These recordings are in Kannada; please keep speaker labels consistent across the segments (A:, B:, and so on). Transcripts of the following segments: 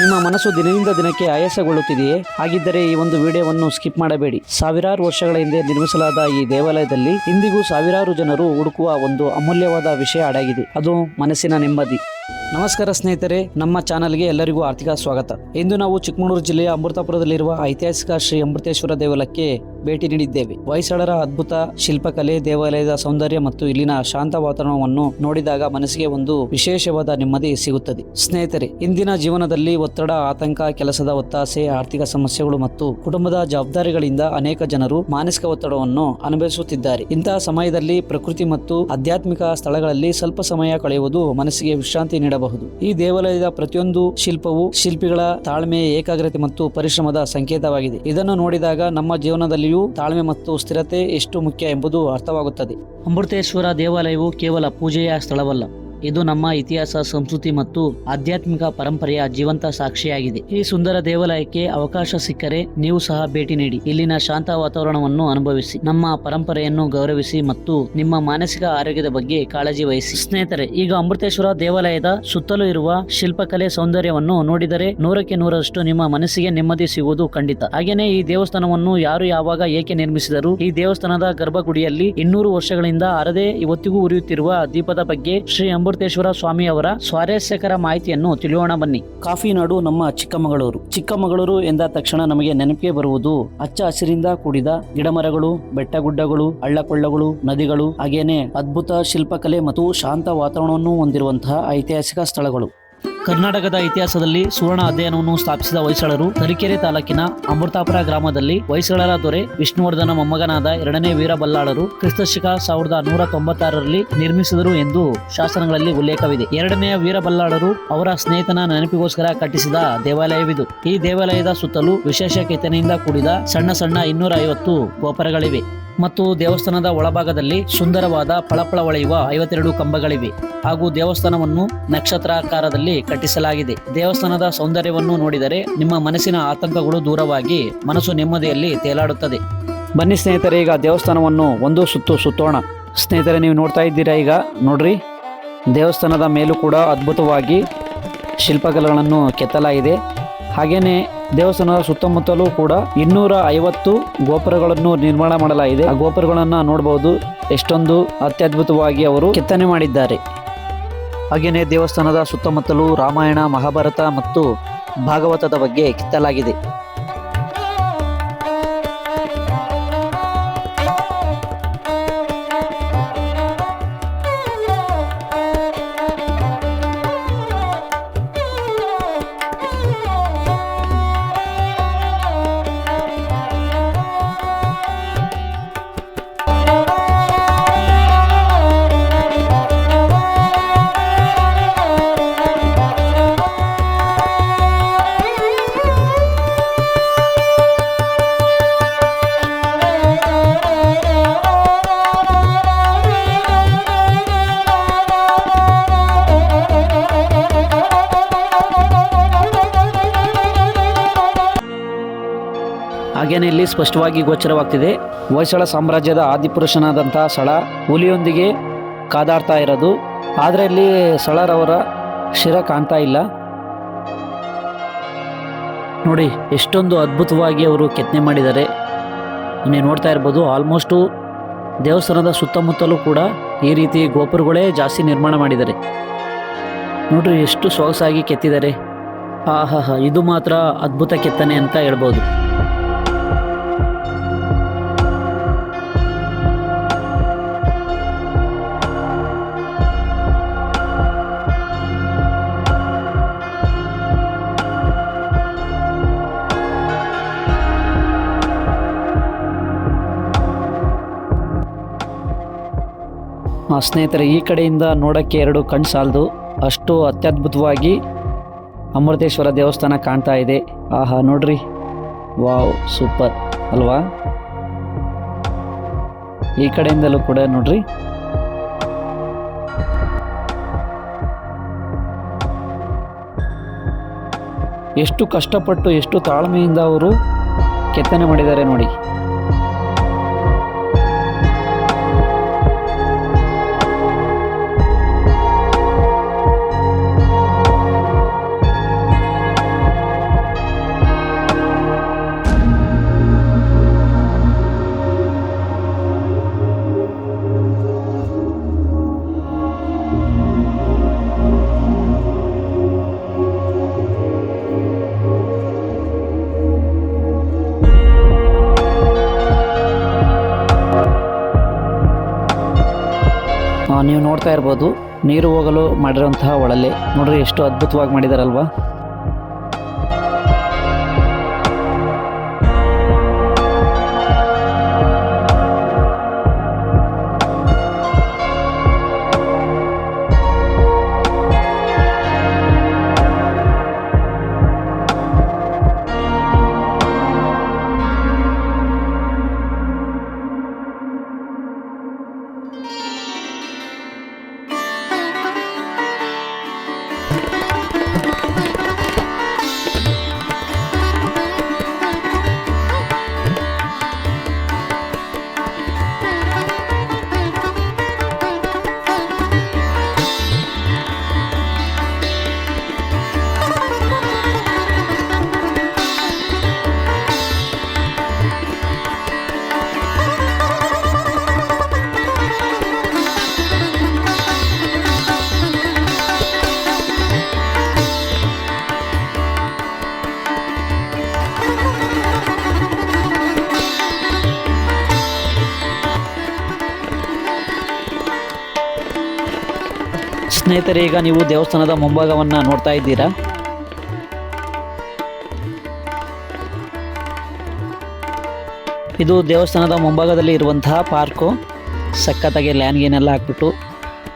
A: ನಿಮ್ಮ ಮನಸ್ಸು ದಿನದಿಂದ ದಿನಕ್ಕೆ ಆಯಾಸಗೊಳ್ಳುತ್ತಿದೆಯೇ? ಹಾಗಿದ್ದರೆ ಈ ಒಂದು ವಿಡಿಯೋವನ್ನು ಸ್ಕಿಪ್ ಮಾಡಬೇಡಿ. ಸಾವಿರಾರು ವರ್ಷಗಳ ಹಿಂದೆ ನಿರ್ಮಿಸಲಾದ ಈ ದೇವಾಲಯದಲ್ಲಿ ಇಂದಿಗೂ ಸಾವಿರಾರು ಜನರು ಹುಡುಕುವ ಒಂದು ಅಮೂಲ್ಯವಾದ ವಿಷಯ ಅಡಗಿದೆ. ಅದು ಮನಸ್ಸಿನ ನೆಮ್ಮದಿ. ನಮಸ್ಕಾರ ಸ್ನೇಹಿತರೆ, ನಮ್ಮ ಚಾನಲ್ಗೆ ಎಲ್ಲರಿಗೂ ಆರ್ಥಿಕ ಸ್ವಾಗತ. ಇಂದು ನಾವು ಚಿಕ್ಕಮಗಳೂರು ಜಿಲ್ಲೆಯ ಅಮೃತಾಪುರದಲ್ಲಿರುವ ಐತಿಹಾಸಿಕ ಶ್ರೀ ಅಮೃತೇಶ್ವರ ದೇವಾಲಯಕ್ಕೆ ಭೇಟಿ ನೀಡಿದ್ದೇವೆ. ಹೊಯ್ಸಳರ ಅದ್ಭುತ ಶಿಲ್ಪಕಲೆ, ದೇವಾಲಯದ ಸೌಂದರ್ಯ ಮತ್ತು ಇಲ್ಲಿನ ಶಾಂತ ವಾತಾವರಣವನ್ನು ನೋಡಿದಾಗ ಮನಸ್ಸಿಗೆ ಒಂದು ವಿಶೇಷವಾದ ನೆಮ್ಮದಿ ಸಿಗುತ್ತದೆ. ಸ್ನೇಹಿತರೆ, ಇಂದಿನ ಜೀವನದಲ್ಲಿ ಒತ್ತಡ, ಆತಂಕ, ಕೆಲಸದ ಒತ್ತಾಸೆ, ಆರ್ಥಿಕ ಸಮಸ್ಯೆಗಳು ಮತ್ತು ಕುಟುಂಬದ ಜವಾಬ್ದಾರಿಗಳಿಂದ ಅನೇಕ ಜನರು ಮಾನಸಿಕ ಒತ್ತಡವನ್ನು ಅನುಭವಿಸುತ್ತಿದ್ದಾರೆ. ಇಂತಹ ಸಮಯದಲ್ಲಿ ಪ್ರಕೃತಿ ಮತ್ತು ಆಧ್ಯಾತ್ಮಿಕ ಸ್ಥಳಗಳಲ್ಲಿ ಸ್ವಲ್ಪ ಸಮಯ ಕಳೆಯುವುದು ಮನಸ್ಸಿಗೆ ವಿಶ್ರಾಂತಿ ನೀಡಬಹುದು. ಈ ದೇವಾಲಯದ ಪ್ರತಿಯೊಂದು ಶಿಲ್ಪವು ಶಿಲ್ಪಿಗಳ ತಾಳ್ಮೆ, ಏಕಾಗ್ರತೆ ಮತ್ತು ಪರಿಶ್ರಮದ ಸಂಕೇತವಾಗಿದೆ. ಇದನ್ನು ನೋಡಿದಾಗ ನಮ್ಮ ಜೀವನದಲ್ಲಿಯೂ ತಾಳ್ಮೆ ಮತ್ತು ಸ್ಥಿರತೆ ಎಷ್ಟು ಮುಖ್ಯ ಎಂಬುದು ಅರ್ಥವಾಗುತ್ತದೆ. ಅಮೃತೇಶ್ವರ ದೇವಾಲಯವು ಕೇವಲ ಪೂಜೆಯ ಸ್ಥಳವಲ್ಲ, ಇದು ನಮ್ಮ ಇತಿಹಾಸ, ಸಂಸ್ಕೃತಿ ಮತ್ತು ಆಧ್ಯಾತ್ಮಿಕ ಪರಂಪರೆಯ ಜೀವಂತ ಸಾಕ್ಷಿಯಾಗಿದೆ. ಈ ಸುಂದರ ದೇವಾಲಯಕ್ಕೆ ಅವಕಾಶ ಸಿಕ್ಕರೆ ನೀವು ಸಹ ಭೇಟಿ ನೀಡಿ. ಇಲ್ಲಿನ ಶಾಂತ ವಾತಾವರಣವನ್ನು ಅನುಭವಿಸಿ, ನಮ್ಮ ಪರಂಪರೆಯನ್ನು ಗೌರವಿಸಿ ಮತ್ತು ನಿಮ್ಮ ಮಾನಸಿಕ ಆರೋಗ್ಯದ ಬಗ್ಗೆ ಕಾಳಜಿ ವಹಿಸಿ. ಸ್ನೇಹಿತರೆ, ಈಗ ಅಮೃತೇಶ್ವರ ದೇವಾಲಯದ ಸುತ್ತಲೂ ಇರುವ ಶಿಲ್ಪಕಲೆ ಸೌಂದರ್ಯವನ್ನು ನೋಡಿದರೆ 100ಕ್ಕೆ 100ರಷ್ಟು ನಿಮ್ಮ ಮನಸ್ಸಿಗೆ ನೆಮ್ಮದಿ ಸಿಗುವುದು ಖಂಡಿತ. ಹಾಗೇನೆ ಈ ದೇವಸ್ಥಾನವನ್ನು ಯಾರು ಯಾವಾಗ ಏಕೆ ನಿರ್ಮಿಸಿದರು, ಈ ದೇವಸ್ಥಾನದ ಗರ್ಭಗುಡಿಯಲ್ಲಿ 200 ವರ್ಷಗಳಿಂದ ಅರದೇ ಇವತ್ತಿಗೂ ಉರಿಯುತ್ತಿರುವ ದೀಪದ ಬಗ್ಗೆ ಶ್ರೀ ಅಮೃತೇಶ್ವರ ಸ್ವಾಮಿ ಅವರ ಸ್ವಾರಸ್ಯಕರ ಮಾಹಿತಿಯನ್ನು ತಿಳಿಯೋಣ ಬನ್ನಿ. ಕಾಫಿ ನಾಡು ನಮ್ಮ ಚಿಕ್ಕಮಗಳೂರು. ಚಿಕ್ಕಮಗಳೂರು ಎಂದ ತಕ್ಷಣ ನಮಗೆ ನೆನಪಿಗೆ ಬರುವುದು ಹಚ್ಚ ಹಸಿರಿಂದ ಕೂಡಿದ ಗಿಡಮರಗಳು, ಬೆಟ್ಟಗುಡ್ಡಗಳು, ಹಳ್ಳಕೊಳ್ಳಗಳು, ನದಿಗಳು, ಹಾಗೇನೆ ಅದ್ಭುತ ಶಿಲ್ಪಕಲೆ ಮತ್ತು ಶಾಂತ ವಾತಾವರಣವನ್ನು ಹೊಂದಿರುವಂತಹ ಐತಿಹಾಸಿಕ ಸ್ಥಳಗಳು. ಕರ್ನಾಟಕದ ಇತಿಹಾಸದಲ್ಲಿ ಸುವರ್ಣ ಅಧ್ಯಯನವನ್ನು ಸ್ಥಾಪಿಸಿದ ಹೊಯ್ಸಳರು ತರೀಕೆರೆ ತಾಲೂಕಿನ ಅಮೃತಾಪುರ ಗ್ರಾಮದಲ್ಲಿ ಹೊಯ್ಸಳರ ದೊರೆ ವಿಷ್ಣುವರ್ಧನ ಮೊಮ್ಮಗನಾದ 2ನೇ ವೀರಬಲ್ಲಾಳರು ಕ್ರಿಸ್ತಶಕ 1196ರಲ್ಲಿ ನಿರ್ಮಿಸಿದರು ಎಂದು ಶಾಸನಗಳಲ್ಲಿ ಉಲ್ಲೇಖವಿದೆ. 2ನೇ ವೀರಬಲ್ಲಾಳರು ಅವರ ಸ್ನೇಹಿತನ ನೆನಪಿಗೋಸ್ಕರ ಕಟ್ಟಿಸಿದ ದೇವಾಲಯವಿದು. ಈ ದೇವಾಲಯದ ಸುತ್ತಲೂ ವಿಶೇಷ ಕೆತ್ತನೆಯಿಂದ ಕೂಡಿದ ಸಣ್ಣ ಸಣ್ಣ 250 ಗೋಪುರಗಳಿವೆ ಮತ್ತು ದೇವಸ್ಥಾನದ ಒಳಭಾಗದಲ್ಲಿ ಸುಂದರವಾದ ಫಳಫಳ ಹೊಳೆಯುವ 52 ಕಂಬಗಳಿವೆ ಹಾಗೂ ದೇವಸ್ಥಾನವನ್ನು ನಕ್ಷತ್ರಾಕಾರದಲ್ಲಿ ಕಟ್ಟಿಸಲಾಗಿದೆ. ದೇವಸ್ಥಾನದ ಸೌಂದರ್ಯವನ್ನು ನೋಡಿದರೆ ನಿಮ್ಮ ಮನಸ್ಸಿನ ಆತಂಕಗಳು ದೂರವಾಗಿ ಮನಸ್ಸು ನೆಮ್ಮದಿಯಲ್ಲಿ ತೇಲಾಡುತ್ತದೆ. ಬನ್ನಿ ಸ್ನೇಹಿತರೆ, ಈಗ ದೇವಸ್ಥಾನವನ್ನು ಒಂದು ಸುತ್ತೋಣ. ಸ್ನೇಹಿತರೆ, ನೀವು ನೋಡ್ತಾ ಇದ್ದೀರಾ, ಈಗ ನೋಡ್ರಿ, ದೇವಸ್ಥಾನದ ಮೇಲೂ ಕೂಡ ಅದ್ಭುತವಾಗಿ ಶಿಲ್ಪಕಲೆಗಳನ್ನು ಕೆತ್ತಲಾಗಿದೆ. ಹಾಗೇನೆ ದೇವಸ್ಥಾನದ ಸುತ್ತಮುತ್ತಲೂ ಕೂಡ 250 ಗೋಪುರಗಳನ್ನು ನಿರ್ಮಾಣ ಮಾಡಲಾಗಿದೆ. ಆ ಗೋಪುರಗಳನ್ನ ನೋಡಬಹುದು, ಎಷ್ಟೊಂದು ಅತ್ಯದ್ಭುತವಾಗಿ ಅವರು ಕೆತ್ತನೆ ಮಾಡಿದ್ದಾರೆ. ಹಾಗೇನೆ ದೇವಸ್ಥಾನದ ಸುತ್ತಮುತ್ತಲೂ ರಾಮಾಯಣ, ಮಹಾಭಾರತ ಮತ್ತು ಭಾಗವತದ ಬಗ್ಗೆ ಕೆತ್ತಲಾಗಿದೆ. ಹಾಗೇನೆ ಇಲ್ಲಿ ಸ್ಪಷ್ಟವಾಗಿ ಗೋಚರವಾಗ್ತಿದೆ ಹೊಯ್ಸಳ ಸಾಮ್ರಾಜ್ಯದ ಆದಿಪುರುಷನಾದಂತಹ ಸಳ ಹುಲಿಯೊಂದಿಗೆ ಕಾದಾಡ್ತಾ ಇರೋದು. ಆದರೆ ಇಲ್ಲಿ ಸಳರವರ ಶಿರ ಕಾಣ್ತಾ ಇಲ್ಲ. ನೋಡಿ ಎಷ್ಟೊಂದು ಅದ್ಭುತವಾಗಿ ಅವರು ಕೆತ್ತನೆ ಮಾಡಿದ್ದಾರೆ. ನೀವು ನೋಡ್ತಾ ಇರ್ಬೋದು, ಆಲ್ಮೋಸ್ಟು ದೇವಸ್ಥಾನದ ಸುತ್ತಮುತ್ತಲೂ ಕೂಡ ಈ ರೀತಿ ಗೋಪುರಗಳೇ ಜಾಸ್ತಿ ನಿರ್ಮಾಣ ಮಾಡಿದ್ದಾರೆ. ನೋಡ್ರಿ ಎಷ್ಟು ಸೊಗಸಾಗಿ ಕೆತ್ತಿದ್ದಾರೆ. ಆಹಾ, ಇದು ಮಾತ್ರ ಅದ್ಭುತ ಕೆತ್ತನೆ ಅಂತ ಹೇಳ್ಬೋದು. ಸ್ನೇಹಿತರೆ, ಈ ಕಡೆಯಿಂದ ನೋಡೋಕ್ಕೆ 2 ಕಣ್ಣು ಸಾಲದು, ಅಷ್ಟು ಅತ್ಯದ್ಭುತವಾಗಿ ಅಮೃತೇಶ್ವರ ದೇವಸ್ಥಾನ ಕಾಣ್ತಾ ಇದೆ. ಆಹಾ ನೋಡ್ರಿ, ವಾವ್, ಸೂಪರ್ ಅಲ್ವಾ? ಈ ಕಡೆಯಿಂದಲೂ ಕೂಡ ನೋಡ್ರಿ. ಎಷ್ಟು ಕಷ್ಟಪಟ್ಟು, ಎಷ್ಟು ತಾಳ್ಮೆಯಿಂದ ಅವರು ಕೆತ್ತನೆ ಮಾಡಿದ್ದಾರೆ ನೋಡಿ. ನೋಡ್ತಾ ಇರ್ಬೋದು ನೀರು ಹೋಗಲು ಮಾಡಿರುವಂತಹ ಒಳಲೆ ನೋಡ್ರಿ ಎಷ್ಟು ಅದ್ಭುತವಾಗಿ ಮಾಡಿದಾರಲ್ವಾ. ಸ್ನೇಹಿತರೆ, ಈಗ ನೀವು ದೇವಸ್ಥಾನದ ಮುಂಭಾಗವನ್ನು ನೋಡ್ತಾ ಇದ್ದೀರಾ. ಇದು ದೇವಸ್ಥಾನದ ಮುಂಭಾಗದಲ್ಲಿ ಇರುವಂತಹ ಪಾರ್ಕು. ಸಖತ್ತಾಗಿ ಲ್ಯಾನ್ಗೇನೆಲ್ಲ ಹಾಕ್ಬಿಟ್ಟು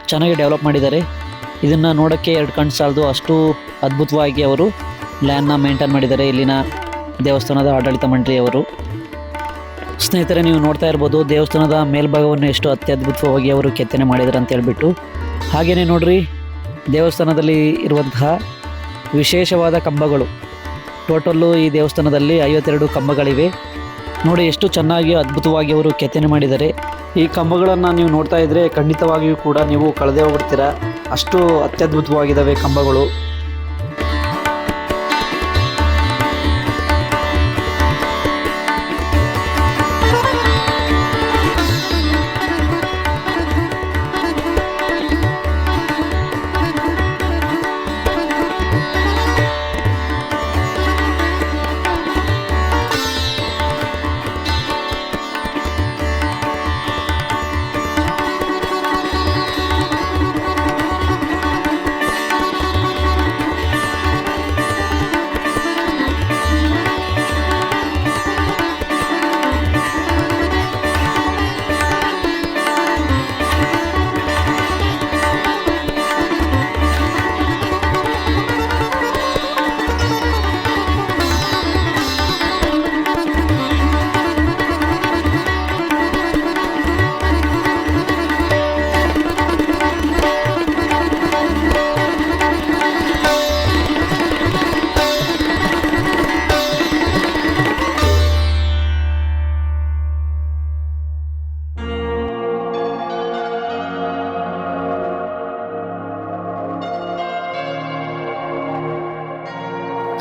A: ಚೆನ್ನಾಗಿ ಡೆವಲಪ್ ಮಾಡಿದ್ದಾರೆ. ಇದನ್ನು ನೋಡೋಕ್ಕೆ ಎರಡು ಕಣ್ಣು ಸಾಲದು, ಅಷ್ಟು ಅದ್ಭುತವಾಗಿ ಅವರು ಲ್ಯಾನ್ನ ಮೇಂಟೈನ್ ಮಾಡಿದ್ದಾರೆ ಇಲ್ಲಿನ ದೇವಸ್ಥಾನದ ಆಡಳಿತ ಮಂಡಳಿಯವರು. ಸ್ನೇಹಿತರೆ, ನೀವು ನೋಡ್ತಾ ಇರ್ಬೋದು ದೇವಸ್ಥಾನದ ಮೇಲ್ಭಾಗವನ್ನು ಎಷ್ಟು ಅತ್ಯದ್ಭುತವಾಗಿ ಅವರು ಕೆತ್ತನೆ ಮಾಡಿದ್ದಾರೆ ಅಂತ ಹೇಳ್ಬಿಟ್ಟು. ಹಾಗೆಯೇ ನೋಡ್ರಿ, ದೇವಸ್ಥಾನದಲ್ಲಿ ಇರುವಂತಹ ವಿಶೇಷವಾದ ಕಂಬಗಳು. ಟೋಟಲ್ಲು ಈ ದೇವಸ್ಥಾನದಲ್ಲಿ 52 ಕಂಬಗಳಿವೆ. ನೋಡಿ ಎಷ್ಟು ಚೆನ್ನಾಗಿ ಅದ್ಭುತವಾಗಿ ಅವರು ಕೆತ್ತನೆ ಮಾಡಿದ್ದಾರೆ. ಈ ಕಂಬಗಳನ್ನು ನೀವು ನೋಡ್ತಾ ಇದ್ದರೆ ಖಂಡಿತವಾಗಿಯೂ ಕೂಡ ನೀವು ಕಳೆದೇ ಹೋಗ್ಬಿಡ್ತೀರಾ, ಅಷ್ಟು ಅತ್ಯದ್ಭುತವಾಗಿದ್ದಾವೆ ಕಂಬಗಳು.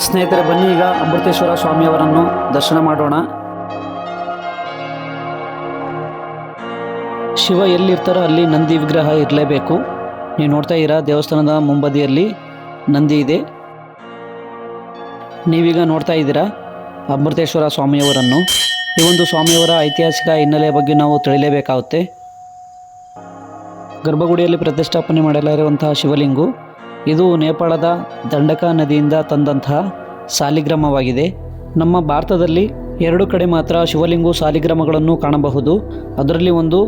A: ಸ್ನೇಹಿತರೆ, ಬನ್ನಿ ಈಗ ಅಮೃತೇಶ್ವರ ಸ್ವಾಮಿಯವರನ್ನು ದರ್ಶನ ಮಾಡೋಣ. ಶಿವ ಎಲ್ಲಿರ್ತಾರೋ ಅಲ್ಲಿ ನಂದಿ ವಿಗ್ರಹ ಇರಲೇಬೇಕು. ನೀವು ನೋಡ್ತಾ ಇದ್ದೀರಾ ದೇವಸ್ಥಾನದ ಮುಂಬದಿಯಲ್ಲಿ ನಂದಿ ಇದೆ. ನೀವೀಗ ನೋಡ್ತಾ ಇದ್ದೀರಾ ಅಮೃತೇಶ್ವರ ಸ್ವಾಮಿಯವರನ್ನು. ಈ ಒಂದು ಸ್ವಾಮಿಯವರ ಐತಿಹಾಸಿಕ ಹಿನ್ನೆಲೆಯ ಬಗ್ಗೆ ನಾವು ತಿಳಿಯಲೇಬೇಕಾಗುತ್ತೆ. ಗರ್ಭಗುಡಿಯಲ್ಲಿ ಪ್ರತಿಷ್ಠಾಪನೆ ಮಾಡಲಾಗಿರುವಂತಹ ಶಿವಲಿಂಗು ಇದು ನೇಪಾಳದ ದಂಡಕ ನದಿಯಿಂದ ತಂದಂತಹ ಸಾಲಿಗ್ರಾಮವಾಗಿದೆ. ನಮ್ಮ ಭಾರತದಲ್ಲಿ 2 ಕಡೆ ಮಾತ್ರ ಶಿವಲಿಂಗು ಸಾಲಿಗ್ರಾಮಗಳನ್ನು ಕಾಣಬಹುದು. ಅದರಲ್ಲಿ ಒಂದು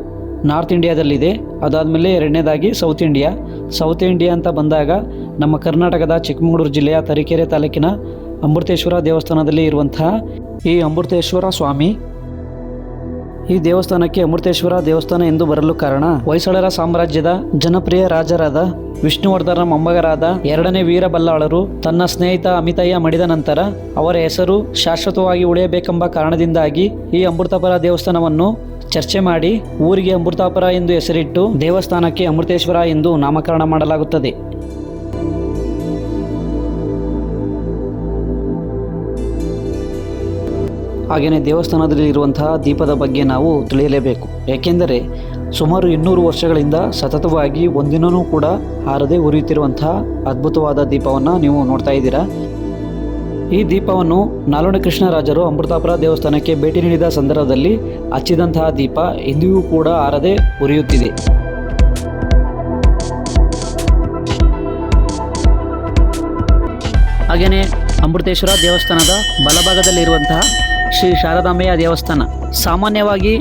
A: ನಾರ್ತ್ ಇಂಡಿಯಾದಲ್ಲಿದೆ, ಅದಾದಮೇಲೆ 2ನೇದಾಗಿ ಸೌತ್ ಇಂಡಿಯಾ ಅಂತ ಬಂದಾಗ ನಮ್ಮ ಕರ್ನಾಟಕದ ಚಿಕ್ಕಮಗಳೂರು ಜಿಲ್ಲೆಯ ತರೀಕೆರೆ ತಾಲೂಕಿನ ಅಮೃತೇಶ್ವರ ದೇವಸ್ಥಾನದಲ್ಲಿ ಇರುವಂತಹ ಈ ಅಮೃತೇಶ್ವರ ಸ್ವಾಮಿ. ಈ ದೇವಸ್ಥಾನಕ್ಕೆ ಅಮೃತೇಶ್ವರ ದೇವಸ್ಥಾನ ಎಂದು ಬರಲು ಕಾರಣ ಹೊಯ್ಸಳರ ಸಾಮ್ರಾಜ್ಯದ ಜನಪ್ರಿಯ ರಾಜರಾದ ವಿಷ್ಣುವರ್ಧನ ಮೊಮ್ಮಗರಾದ 2ನೇ ವೀರಬಲ್ಲಾಳರು ತನ್ನ ಸ್ನೇಹಿತ ಅಮಿತಯ್ಯ ಮಡಿದ ನಂತರ ಅವರ ಹೆಸರು ಶಾಶ್ವತವಾಗಿ ಉಳಿಯಬೇಕೆಂಬ ಕಾರಣದಿಂದಾಗಿ ಈ ಅಮೃತಪುರ ದೇವಸ್ಥಾನವನ್ನು ಚರ್ಚೆ ಮಾಡಿ ಊರಿಗೆ ಅಮೃತಾಪುರ ಎಂದು ಹೆಸರಿಟ್ಟು ದೇವಸ್ಥಾನಕ್ಕೆ ಅಮೃತೇಶ್ವರ ಎಂದು ನಾಮಕರಣ ಮಾಡಲಾಗುತ್ತದೆ. ಹಾಗೆಯೇ ದೇವಸ್ಥಾನದಲ್ಲಿ ಇರುವಂತಹ ದೀಪದ ಬಗ್ಗೆ ನಾವು ತಿಳಿಯಲೇಬೇಕು. ಏಕೆಂದರೆ ಸುಮಾರು 200 ವರ್ಷಗಳಿಂದ ಸತತವಾಗಿ ಒಂದಿನೂ ಕೂಡ ಹಾರದೆ ಉರಿಯುತ್ತಿರುವಂತಹ ಅದ್ಭುತವಾದ ದೀಪವನ್ನು ನೀವು ನೋಡ್ತಾ ಇದ್ದೀರಾ. ಈ ದೀಪವನ್ನು ನಾಲ್ವಡಿ ಕೃಷ್ಣರಾಜರು ಅಮೃತಾಪುರ ದೇವಸ್ಥಾನಕ್ಕೆ ಭೇಟಿ ನೀಡಿದ ಸಂದರ್ಭದಲ್ಲಿ ಹಚ್ಚಿದಂತಹ ದೀಪ ಇಂದಿಗೂ ಕೂಡ ಹಾರದೆ ಉರಿಯುತ್ತಿದೆ. ಹಾಗೆಯೇ ಅಮೃತೇಶ್ವರ ದೇವಸ್ಥಾನದ ಬಲಭಾಗದಲ್ಲಿರುವಂತಹ ಶ್ರೀ ಶಾರದಾಂಬೆಯ ದೇವಸ್ಥಾನ. ಸಾಮಾನ್ಯವಾಗಿ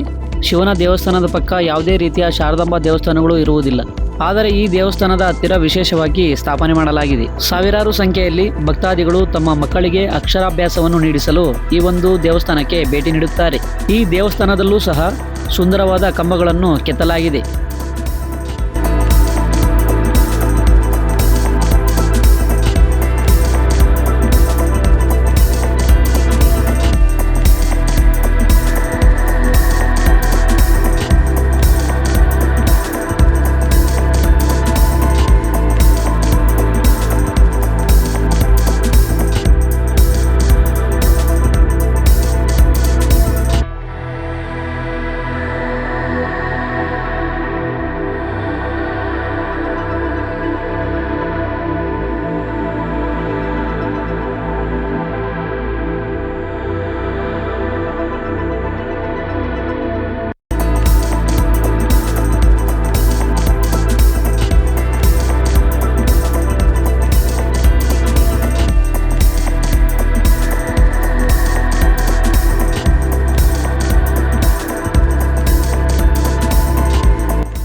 A: ಶಿವನ ದೇವಸ್ಥಾನದ ಪಕ್ಕ ಯಾವುದೇ ರೀತಿಯ ಶಾರದಾಂಬಾ ದೇವಸ್ಥಾನಗಳು ಇರುವುದಿಲ್ಲ. ಆದರೆ ಈ ದೇವಸ್ಥಾನದ ಹತ್ತಿರ ವಿಶೇಷವಾಗಿ ಸ್ಥಾಪನೆ ಮಾಡಲಾಗಿದೆ. ಸಾವಿರಾರು ಸಂಖ್ಯೆಯಲ್ಲಿ ಭಕ್ತಾದಿಗಳು ತಮ್ಮ ಮಕ್ಕಳಿಗೆ ಅಕ್ಷರಾಭ್ಯಾಸವನ್ನು ನೀಡಿಸಲು ಈ ಒಂದು ದೇವಸ್ಥಾನಕ್ಕೆ ಭೇಟಿ ನೀಡುತ್ತಾರೆ. ಈ ದೇವಸ್ಥಾನದಲ್ಲೂ ಸಹ ಸುಂದರವಾದ ಕಂಬಗಳನ್ನು ಕೆತ್ತಲಾಗಿದೆ.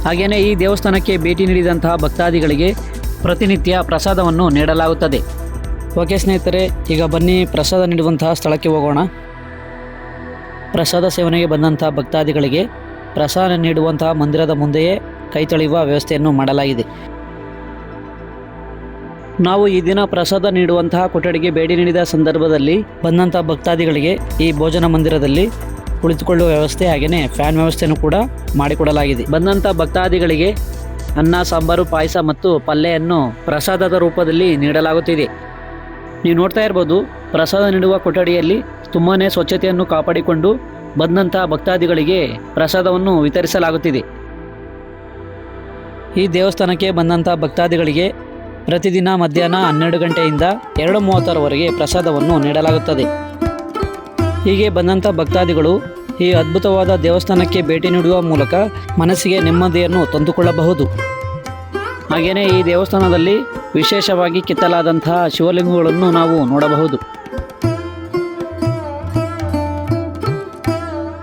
A: ಹಾಗೆಯೇ ಈ ದೇವಸ್ಥಾನಕ್ಕೆ ಭೇಟಿ ನೀಡಿದಂತಹ ಭಕ್ತಾದಿಗಳಿಗೆ ಪ್ರತಿನಿತ್ಯ ಪ್ರಸಾದವನ್ನು ನೀಡಲಾಗುತ್ತದೆ. ಓಕೆ ಸ್ನೇಹಿತರೆ, ಈಗ ಬನ್ನಿ ಪ್ರಸಾದ ನೀಡುವಂತಹ ಸ್ಥಳಕ್ಕೆ ಹೋಗೋಣ. ಪ್ರಸಾದ ಸೇವನೆಗೆ ಬಂದಂತಹ ಭಕ್ತಾದಿಗಳಿಗೆ ಪ್ರಸಾದ ನೀಡುವಂತಹ ಮಂದಿರದ ಮುಂದೆಯೇ ಕೈ ತೊಳೆಯುವ ವ್ಯವಸ್ಥೆಯನ್ನು ಮಾಡಲಾಗಿದೆ. ನಾವು ಈ ದಿನ ಪ್ರಸಾದ ನೀಡುವಂತಹ ಕೊಠಡಿಗೆ ಭೇಟಿ ನೀಡಿದ ಸಂದರ್ಭದಲ್ಲಿ ಬಂದಂತಹ ಭಕ್ತಾದಿಗಳಿಗೆ ಈ ಭೋಜನ ಮಂದಿರದಲ್ಲಿ ಕುಳಿತುಕೊಳ್ಳುವ ವ್ಯವಸ್ಥೆ ಹಾಗೆಯೇ ಫ್ಯಾನ್ ವ್ಯವಸ್ಥೆಯನ್ನು ಕೂಡ ಮಾಡಿಕೊಡಲಾಗಿದೆ. ಬಂದಂಥ ಭಕ್ತಾದಿಗಳಿಗೆ ಅನ್ನ, ಸಾಂಬಾರು, ಪಾಯಸ ಮತ್ತು ಪಲ್ಯವನ್ನು ಪ್ರಸಾದದ ರೂಪದಲ್ಲಿ ನೀಡಲಾಗುತ್ತಿದೆ. ನೀವು ನೋಡ್ತಾ ಇರ್ಬೋದು, ಪ್ರಸಾದ ನೀಡುವ ಕೊಠಡಿಯಲ್ಲಿ ತುಂಬಾ ಸ್ವಚ್ಛತೆಯನ್ನು ಕಾಪಾಡಿಕೊಂಡು ಬಂದಂಥ ಭಕ್ತಾದಿಗಳಿಗೆ ಪ್ರಸಾದವನ್ನು ವಿತರಿಸಲಾಗುತ್ತಿದೆ. ಈ ದೇವಸ್ಥಾನಕ್ಕೆ ಬಂದಂಥ ಭಕ್ತಾದಿಗಳಿಗೆ ಪ್ರತಿದಿನ ಮಧ್ಯಾಹ್ನ 12 ಗಂಟೆಯಿಂದ 2:30ರವರೆಗೆ ಪ್ರಸಾದವನ್ನು ನೀಡಲಾಗುತ್ತದೆ. ಹೀಗೆ ಬಂದಂಥ ಭಕ್ತಾದಿಗಳು ಈ ಅದ್ಭುತವಾದ ದೇವಸ್ಥಾನಕ್ಕೆ ಭೇಟಿ ನೀಡುವ ಮೂಲಕ ಮನಸ್ಸಿಗೆ ನೆಮ್ಮದಿಯನ್ನು ತಂದುಕೊಳ್ಳಬಹುದು. ಹಾಗೆಯೇ ಈ ದೇವಸ್ಥಾನದಲ್ಲಿ ವಿಶೇಷವಾಗಿ ಕೆತ್ತಲಾದಂತಹ ಶಿವಲಿಂಗಗಳನ್ನು ನಾವು ನೋಡಬಹುದು.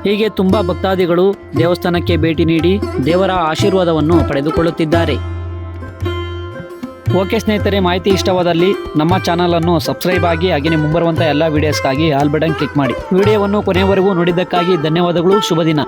A: ಹೀಗೆ ತುಂಬ ಭಕ್ತಾದಿಗಳು ದೇವಸ್ಥಾನಕ್ಕೆ ಭೇಟಿ ನೀಡಿ ದೇವರ ಆಶೀರ್ವಾದವನ್ನು ಪಡೆದುಕೊಳ್ಳುತ್ತಿದ್ದಾರೆ. ಓಕೆ ಸ್ನೇಹಿತರೆ, ಮಾಹಿತಿ ಇಷ್ಟವಾದಲ್ಲಿ ನಮ್ಮ ಚಾನಲನ್ನು ಸಬ್ಸ್ಕ್ರೈಬ್ ಆಗಿ ಹಾಗೆಯೇ ಮುಂಬರುವಂಥ ಎಲ್ಲ ವೀಡಿಯೋಸ್ಗಾಗಿ ಆಲ್ ಬಟನ್ ಕ್ಲಿಕ್ ಮಾಡಿ. ವಿಡಿಯೋವನ್ನು ಕೊನೆಯವರೆಗೂ ನೋಡಿದ್ದಕ್ಕಾಗಿ ಧನ್ಯವಾದಗಳು. ಶುಭ ದಿನ.